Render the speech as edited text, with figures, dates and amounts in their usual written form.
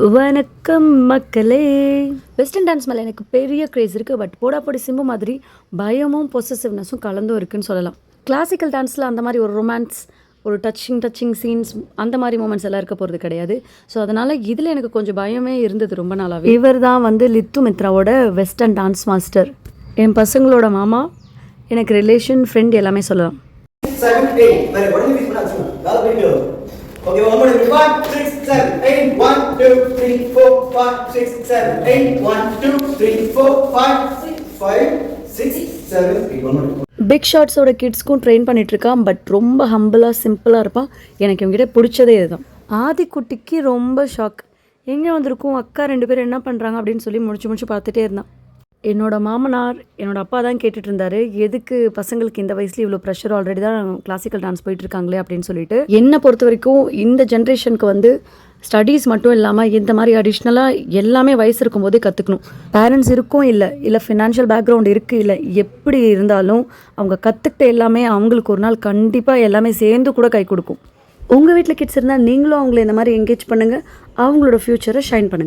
வணக்கம் மக்களே. Western dance மேலே எனக்கு பெரிய க்ரேஸ் இருக்குது. பட் போடாப்பொடி சிம்பு மாதிரி பயமும் பொசசிவ்னஸும் கலந்தும் இருக்குதுன்னு சொல்லலாம். கிளாசிக்கல் டான்ஸில் அந்த மாதிரி ஒரு ரொமான்ஸ், ஒரு டச்சிங் சீன்ஸ், அந்த மாதிரி மூமெண்ட்ஸ் எல்லாம் இருக்க போகிறது கிடையாது. ஸோ அதனால் இதில் எனக்கு கொஞ்சம் பயமே இருந்தது ரொம்ப நாளாகவே. இவர் தான் லித்து மித்ராவோட வெஸ்டர்ன் டான்ஸ் மாஸ்டர். என் பசங்களோட மாமா, எனக்கு ரிலேஷன், ஃப்ரெண்ட் எல்லாமே சொல்லலாம். 7, 8. Very good. Only this one. That's video. Okay, one more. 5, 6, 7, 8. 1, 2, 3, 4, 5, 6, 7, 8. 1, 2, 3, 4, 5, 6, 7, 8. One more. Big ஷாட்ஸோட கிட்ஸ்க்கும் ட்ரெயின் பண்ணிகிட்ருக்கான். பட் ரொம்ப ஹம்பிளாக சிம்பிளாக இருப்பான். எனக்கு இவங்ககிட்ட பிடிச்சதே இதுதான். ஆதிக்குட்டிக்கு ரொம்ப ஷாக். எங்கே வந்திருக்கும், அக்கா 2 பேரும் என்ன பண்ணுறாங்க அப்படின்னு சொல்லி முடிச்சு பார்த்துட்டே இருந்தான். என்னோடய மாமனார், என்னோடய அப்பா தான் கேட்டுட்டு இருந்தார், எதுக்கு பசங்களுக்கு இந்த வயசுல இவ்வளோ ப்ரெஷர், ஆல்ரெடி தான் கிளாசிக்கல் டான்ஸ் போயிட்டுருக்காங்களே அப்படின்னு சொல்லிட்டு. என்னை பொறுத்த வரைக்கும் இந்த ஜென்ரேஷனுக்கு ஸ்டடீஸ் மட்டும் இல்லாமல் இந்த மாதிரி அடிஷ்னலாக எல்லாமே வயசு இருக்கும்போதே கற்றுக்கணும். பேரண்ட்ஸ் இருக்கும் இல்லை ஃபினான்ஷியல் பேக்ரவுண்ட் இருக்குது இல்லை, எப்படி இருந்தாலும் அவங்க கற்றுக்கிட்ட எல்லாமே அவங்களுக்கு ஒரு நாள் கண்டிப்பாக எல்லாமே சேர்ந்து கூட கை கொடுக்கும். உங்கள் வீட்டில் கிட்ஸ் இருந்தால் நீங்களும் அவங்கள இந்த மாதிரி என்கேஜ் பண்ணுங்கள். அவங்களோட ஃப்யூச்சரை ஷைன் பண்ணுங்கள்.